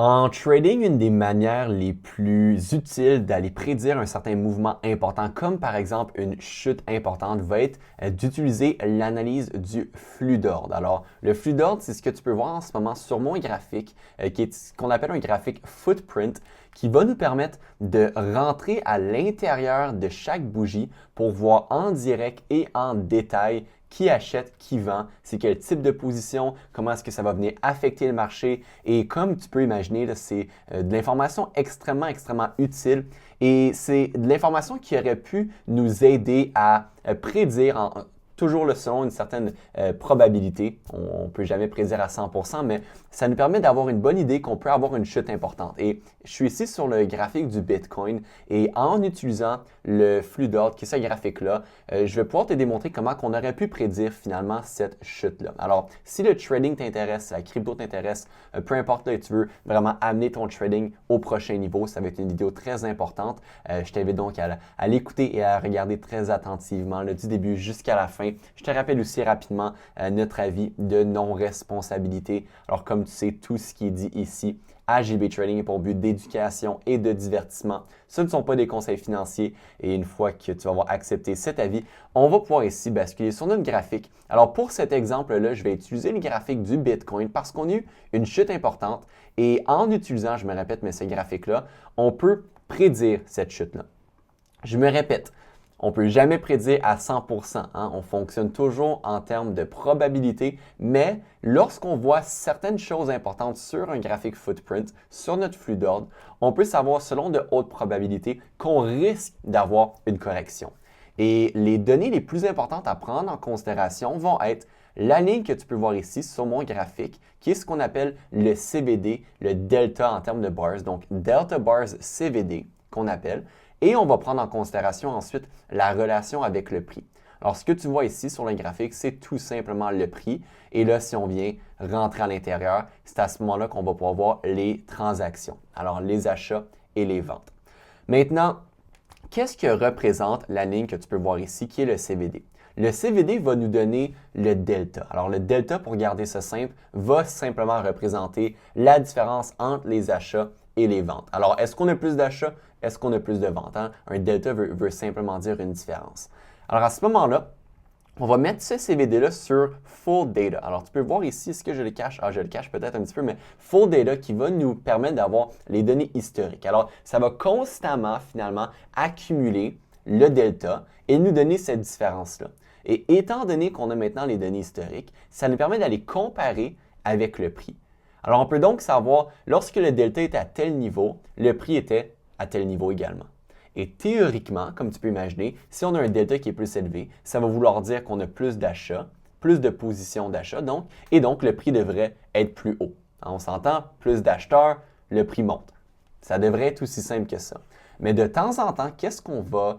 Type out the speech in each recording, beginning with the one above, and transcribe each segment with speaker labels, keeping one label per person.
Speaker 1: En trading, une des manières les plus utiles d'aller prédire un certain mouvement important, comme par exemple une chute importante, va être d'utiliser l'analyse du flux d'ordre. Alors, le flux d'ordre, c'est ce que tu peux voir en ce moment sur mon graphique, qui est ce qu'on appelle un graphique footprint, qui va nous permettre de rentrer à l'intérieur de chaque bougie pour voir en direct et en détail qui achète, qui vend, c'est quel type de position, comment est-ce que ça va venir affecter le marché. Et comme tu peux imaginer, c'est de l'information extrêmement utile et c'est de l'information qui aurait pu nous aider à prédire toujours selon une certaine probabilité. On ne peut jamais prédire à 100%, mais ça nous permet d'avoir une bonne idée qu'on peut avoir une chute importante. Et je suis ici sur le graphique du Bitcoin et en utilisant le flux d'ordre, qui est ce graphique-là, je vais pouvoir te démontrer comment on aurait pu prédire finalement cette chute-là. Alors, si le trading t'intéresse, la crypto t'intéresse, peu importe là, tu veux vraiment amener ton trading au prochain niveau, ça va être une vidéo très importante. Je t'invite donc à l'écouter et à regarder très attentivement là, du début jusqu'à la fin. Je te rappelle aussi rapidement notre avis de non-responsabilité. Alors, comme tu sais, tout ce qui est dit ici à JB Trading est pour but d'éducation et de divertissement. Ce ne sont pas des conseils financiers et une fois que tu vas avoir accepté cet avis, on va pouvoir ici basculer sur notre graphique. Alors pour cet exemple-là, je vais utiliser le graphique du Bitcoin parce qu'on a eu une chute importante et en utilisant, je me répète, mais ce graphique-là, on peut prédire cette chute-là. Je me répète, on ne peut jamais prédire à 100%. On fonctionne toujours en termes de probabilité, mais lorsqu'on voit certaines choses importantes sur un graphique footprint, sur notre flux d'ordre, on peut savoir selon de hautes probabilités qu'on risque d'avoir une correction. Et les données les plus importantes à prendre en considération vont être la ligne que tu peux voir ici sur mon graphique, qui est ce qu'on appelle le CVD, le delta en termes de bars, donc delta bars CVD qu'on appelle. Et on va prendre en considération ensuite la relation avec le prix. Alors, ce que tu vois ici sur le graphique, c'est tout simplement le prix. Et là, si on vient rentrer à l'intérieur, c'est à ce moment-là qu'on va pouvoir voir les transactions. Alors, les achats et les ventes. Maintenant, qu'est-ce que représente la ligne que tu peux voir ici, qui est le CVD? Le CVD va nous donner le delta. Alors, le delta, pour garder ça simple, va simplement représenter la différence entre les achats et les ventes. Alors, est-ce qu'on a plus d'achats? Est-ce qu'on a plus de ventes? Un delta veut simplement dire une différence. Alors, à ce moment-là, on va mettre ce CVD-là sur Full Data. Alors, tu peux voir ici, est-ce que je le cache? Je le cache peut-être un petit peu, mais Full Data qui va nous permettre d'avoir les données historiques. Alors, ça va constamment, finalement, accumuler le delta et nous donner cette différence-là. Et étant donné qu'on a maintenant les données historiques, ça nous permet d'aller comparer avec le prix. Alors, on peut donc savoir, lorsque le delta était à tel niveau, le prix était à tel niveau également. Et théoriquement, comme tu peux imaginer, si on a un delta qui est plus élevé, ça va vouloir dire qu'on a plus d'achats, plus de positions d'achat, et donc le prix devrait être plus haut. On s'entend, plus d'acheteurs, le prix monte. Ça devrait être aussi simple que ça. Mais de temps en temps, qu'est-ce qu'on va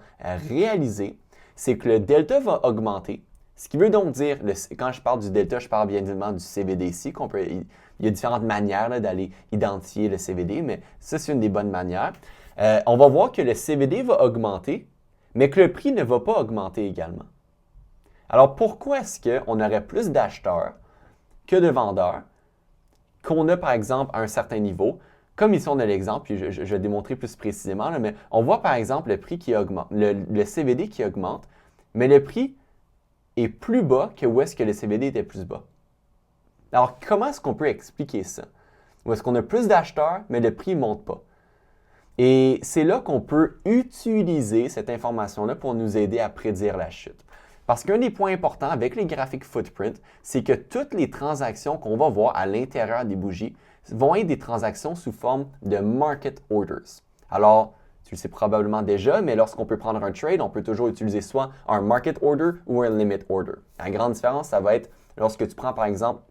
Speaker 1: réaliser? C'est que le delta va augmenter. Ce qui veut donc dire, quand je parle du delta, je parle bien évidemment du CVD ici. Il y a différentes manières d'aller identifier le CVD, mais ça, c'est une des bonnes manières. On va voir que le CVD va augmenter, mais que le prix ne va pas augmenter également. Alors, pourquoi est-ce qu'on aurait plus d'acheteurs que de vendeurs qu'on a, par exemple, à un certain niveau? Comme ici, on a l'exemple, puis je vais démontrer plus précisément, mais on voit, par exemple, le prix qui augmente, le CVD qui augmente, mais le prix est plus bas que où est-ce que le CVD était plus bas. Alors, comment est-ce qu'on peut expliquer ça? Ou est-ce qu'on a plus d'acheteurs, mais le prix ne monte pas? Et c'est là qu'on peut utiliser cette information-là pour nous aider à prédire la chute. Parce qu'un des points importants avec les graphiques footprint, c'est que toutes les transactions qu'on va voir à l'intérieur des bougies vont être des transactions sous forme de market orders. Alors, tu le sais probablement déjà, mais lorsqu'on peut prendre un trade, on peut toujours utiliser soit un market order ou un limit order. La grande différence, ça va être lorsque tu prends par exemple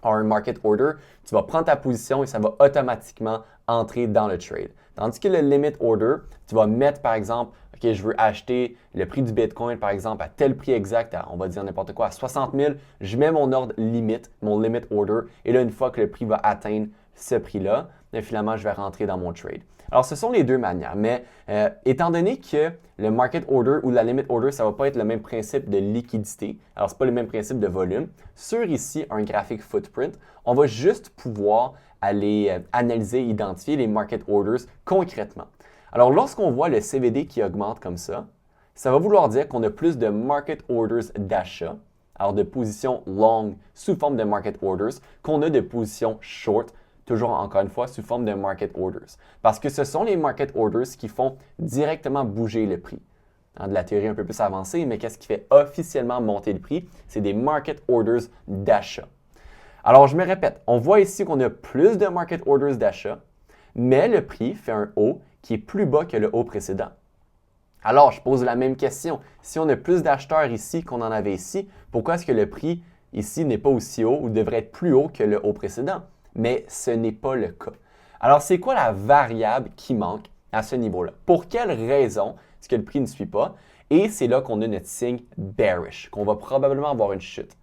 Speaker 1: un market order, tu vas prendre ta position et ça va automatiquement entrer dans le trade. Tandis que le limit order, tu vas mettre par exemple, OK, je veux acheter le prix du Bitcoin par exemple à tel prix exact, on va dire n'importe quoi, à 60 000, je mets mon ordre limite, mon limit order, et là une fois que le prix va atteindre ce prix-là, mais finalement, je vais rentrer dans mon trade. Alors, ce sont les deux manières, mais étant donné que le market order ou la limit order, ça ne va pas être le même principe de liquidité, alors ce n'est pas le même principe de volume, sur ici un graphique footprint, on va juste pouvoir aller analyser, identifier les market orders concrètement. Alors, lorsqu'on voit le CVD qui augmente comme ça va vouloir dire qu'on a plus de market orders d'achat, alors de positions long sous forme de market orders, qu'on a de positions short, toujours encore une fois sous forme de market orders. Parce que ce sont les market orders qui font directement bouger le prix. De la théorie un peu plus avancée, mais qu'est-ce qui fait officiellement monter le prix? C'est des market orders d'achat. Alors, je me répète, on voit ici qu'on a plus de market orders d'achat, mais le prix fait un haut qui est plus bas que le haut précédent. Alors, je pose la même question. Si on a plus d'acheteurs ici qu'on en avait ici, pourquoi est-ce que le prix ici n'est pas aussi haut ou devrait être plus haut que le haut précédent? Mais ce n'est pas le cas. Alors, c'est quoi la variable qui manque à ce niveau-là? Pour quelle raison est-ce que le prix ne suit pas? Et c'est là qu'on a notre signe bearish, qu'on va probablement avoir une chute.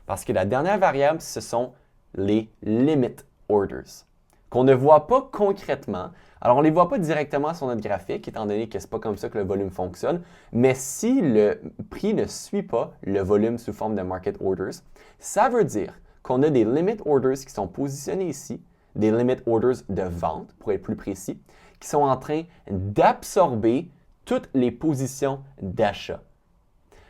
Speaker 1: Parce que la dernière variable, ce sont les limit orders, qu'on ne voit pas concrètement. Alors, on ne les voit pas directement sur notre graphique, étant donné que ce n'est pas comme ça que le volume fonctionne, mais si le prix ne suit pas le volume sous forme de market orders, ça veut dire qu'on a des limit orders qui sont positionnés ici, des limit orders de vente, pour être plus précis, qui sont en train d'absorber toutes les positions d'achat.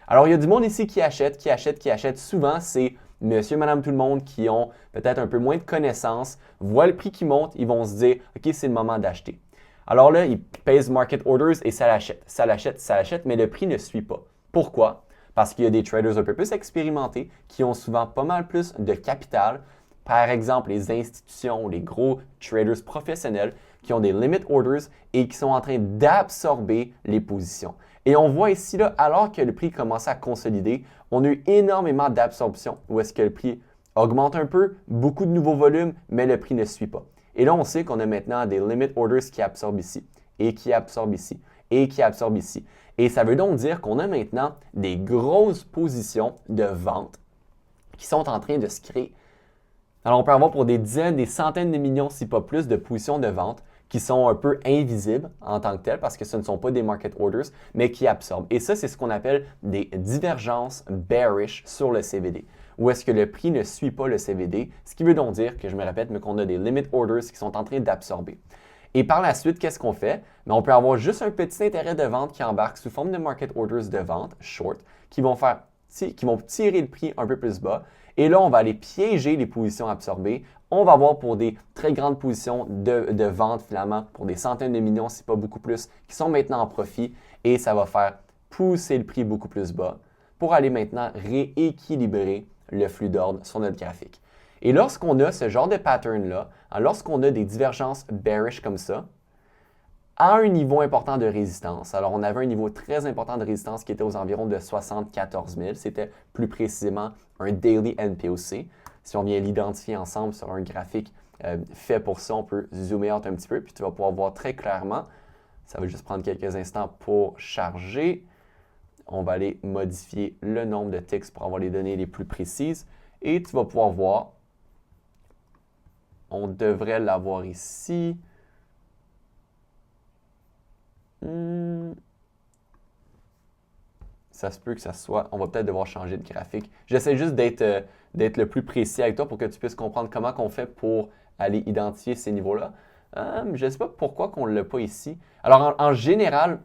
Speaker 1: Alors, il y a du monde ici qui achète, qui achète, qui achète. Souvent, c'est monsieur, madame, tout le monde qui ont peut-être un peu moins de connaissances, voient le prix qui monte, ils vont se dire « OK, c'est le moment d'acheter ». Alors là, ils pèsent market orders et ça l'achète, ça l'achète, ça l'achète, mais le prix ne suit pas. Pourquoi? Parce qu'il y a des traders un peu plus expérimentés qui ont souvent pas mal plus de capital. Par exemple, les institutions, les gros traders professionnels qui ont des limit orders et qui sont en train d'absorber les positions. Et on voit ici, là, alors que le prix commence à consolider, on a eu énormément d'absorption où est-ce que le prix augmente un peu, beaucoup de nouveaux volumes, mais le prix ne suit pas. Et là, on sait qu'on a maintenant des limit orders qui absorbent ici, et qui absorbent ici, et qui absorbent ici. Et ça veut donc dire qu'on a maintenant des grosses positions de vente qui sont en train de se créer. Alors, on peut avoir pour des dizaines, des centaines de millions, si pas plus, de positions de vente qui sont un peu invisibles en tant que telles parce que ce ne sont pas des market orders, mais qui absorbent. Et ça, c'est ce qu'on appelle des divergences bearish sur le CVD, où est-ce que le prix ne suit pas le CVD, ce qui veut donc dire que, je me répète, mais qu'on a des limit orders qui sont en train d'absorber. Et par la suite, qu'est-ce qu'on fait? Bien, on peut avoir juste un petit intérêt de vente qui embarque sous forme de market orders de vente, short, qui vont tirer le prix un peu plus bas. Et là, on va aller piéger les positions absorbées. On va avoir pour des très grandes positions de vente, finalement, pour des centaines de millions, si pas beaucoup plus, qui sont maintenant en profit. Et ça va faire pousser le prix beaucoup plus bas pour aller maintenant rééquilibrer le flux d'ordre sur notre graphique. Et lorsqu'on a ce genre de pattern-là, lorsqu'on a des divergences bearish comme ça, à un niveau important de résistance. Alors, on avait un niveau très important de résistance qui était aux environs de 74 000. C'était plus précisément un daily NPOC. Si on vient l'identifier ensemble sur un graphique fait pour ça, on peut zoomer out un petit peu, puis tu vas pouvoir voir très clairement. Ça va juste prendre quelques instants pour charger. On va aller modifier le nombre de ticks pour avoir les données les plus précises. Et tu vas pouvoir voir, on devrait l'avoir ici. Ça se peut que ça soit... On va peut-être devoir changer de graphique. J'essaie juste d'être le plus précis avec toi pour que tu puisses comprendre comment on fait pour aller identifier ces niveaux-là. Je ne sais pas pourquoi on ne l'a pas ici. Alors, en général,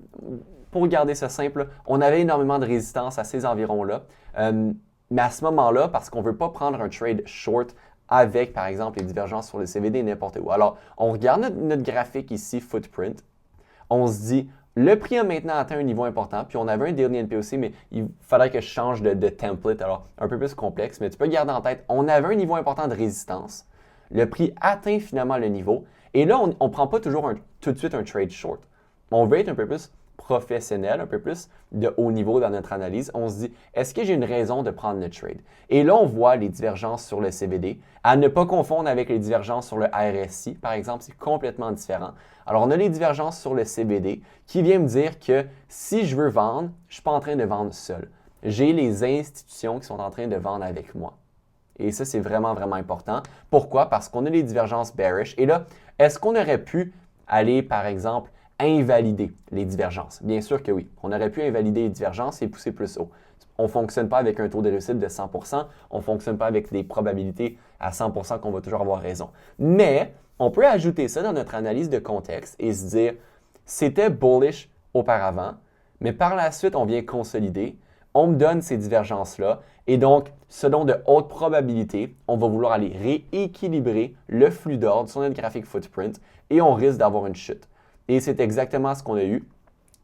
Speaker 1: pour garder ça simple, on avait énormément de résistance à ces environs-là. Mais à ce moment-là, parce qu'on ne veut pas prendre un trade short avec, par exemple, les divergences sur le CVD n'importe où. Alors, on regarde notre graphique ici, footprint. On se dit, le prix a maintenant atteint un niveau important, puis on avait un daily NPOC, mais il fallait que je change de template, alors un peu plus complexe, mais tu peux garder en tête, on avait un niveau important de résistance, le prix atteint finalement le niveau, et là, on ne prend pas toujours tout de suite un trade short. On veut être un peu plus professionnel, un peu plus de haut niveau dans notre analyse. On se dit, est-ce que j'ai une raison de prendre le trade? Et là, on voit les divergences sur le CVD. À ne pas confondre avec les divergences sur le RSI, par exemple, c'est complètement différent. Alors, on a les divergences sur le CVD qui vient me dire que si je veux vendre, je ne suis pas en train de vendre seul. J'ai les institutions qui sont en train de vendre avec moi. Et ça, c'est vraiment, vraiment important. Pourquoi? Parce qu'on a les divergences bearish. Et là, est-ce qu'on aurait pu aller, par exemple, invalider les divergences? Bien sûr que oui. On aurait pu invalider les divergences et pousser plus haut. On ne fonctionne pas avec un taux de réussite de 100%. On ne fonctionne pas avec des probabilités à 100% qu'on va toujours avoir raison. Mais on peut ajouter ça dans notre analyse de contexte et se dire, c'était bullish auparavant, mais par la suite, on vient consolider. On me donne ces divergences-là. Et donc, selon de hautes probabilités, on va vouloir aller rééquilibrer le flux d'ordre sur notre graphique footprint et on risque d'avoir une chute. Et c'est exactement ce qu'on a eu.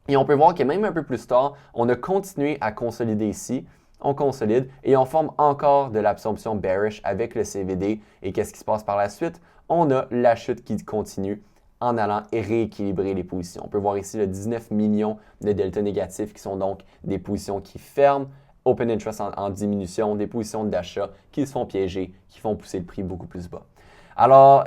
Speaker 1: Et on peut voir que même un peu plus tard, on a continué à consolider ici. On consolide et on forme encore de l'absorption bearish avec le CVD. Et qu'est-ce qui se passe par la suite? On a la chute qui continue en allant rééquilibrer les positions. On peut voir ici le 19 millions de delta négatifs qui sont donc des positions qui ferment, open interest en diminution, des positions d'achat qui se font piéger, qui font pousser le prix beaucoup plus bas. Alors,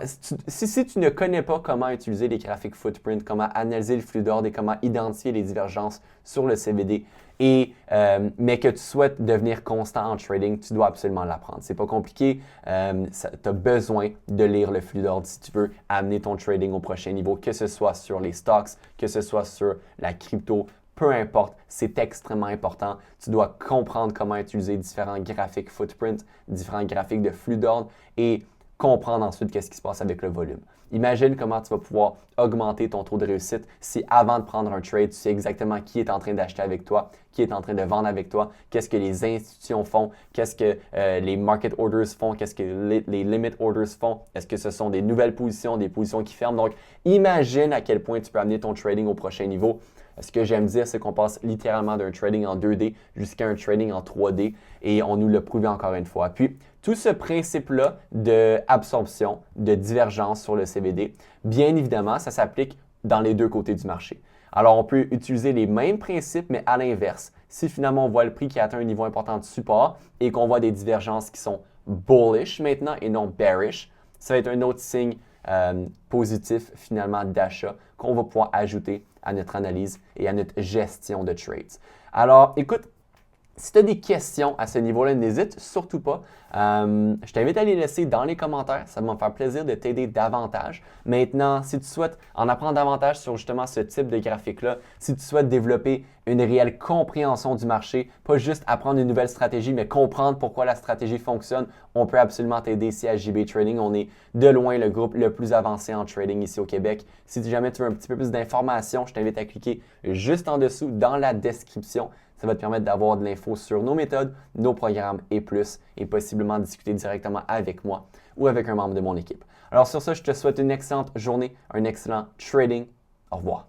Speaker 1: si tu ne connais pas comment utiliser les graphiques footprint, comment analyser le flux d'ordre et comment identifier les divergences sur le CVD, mais que tu souhaites devenir constant en trading, tu dois absolument l'apprendre. C'est pas compliqué. Tu as besoin de lire le flux d'ordre si tu veux amener ton trading au prochain niveau, que ce soit sur les stocks, que ce soit sur la crypto. Peu importe, c'est extrêmement important. Tu dois comprendre comment utiliser différents graphiques footprint, différents graphiques de flux d'ordre et comprendre ensuite qu'est-ce qui se passe avec le volume. Imagine comment tu vas pouvoir augmenter ton taux de réussite si avant de prendre un trade, tu sais exactement qui est en train d'acheter avec toi, qui est en train de vendre avec toi, qu'est-ce que les institutions font, qu'est-ce que les market orders font, qu'est-ce que les limit orders font, est-ce que ce sont des nouvelles positions, des positions qui ferment. Donc, imagine à quel point tu peux amener ton trading au prochain niveau. Ce que j'aime dire, c'est qu'on passe littéralement d'un trading en 2D jusqu'à un trading en 3D et on nous l'a prouvé encore une fois. Puis, tout ce principe-là d'absorption, de divergence sur le CVD, bien évidemment, ça s'applique dans les deux côtés du marché. Alors, on peut utiliser les mêmes principes, mais à l'inverse. Si finalement on voit le prix qui atteint un niveau important de support et qu'on voit des divergences qui sont bullish maintenant et non bearish, ça va être un autre signe positif finalement d'achat qu'on va pouvoir ajouter à notre analyse et à notre gestion de trades. Alors, écoute, si tu as des questions à ce niveau-là, n'hésite surtout pas. Je t'invite à les laisser dans les commentaires. Ça va me faire plaisir de t'aider davantage. Maintenant, si tu souhaites en apprendre davantage sur justement ce type de graphique-là, si tu souhaites développer une réelle compréhension du marché, pas juste apprendre une nouvelle stratégie, mais comprendre pourquoi la stratégie fonctionne, on peut absolument t'aider ici à JB Trading. On est de loin le groupe le plus avancé en trading ici au Québec. Si jamais tu veux un petit peu plus d'informations, je t'invite à cliquer juste en dessous dans la description. Ça va te permettre d'avoir de l'info sur nos méthodes, nos programmes et plus, et possiblement discuter directement avec moi ou avec un membre de mon équipe. Alors sur ça, je te souhaite une excellente journée, un excellent trading. Au revoir.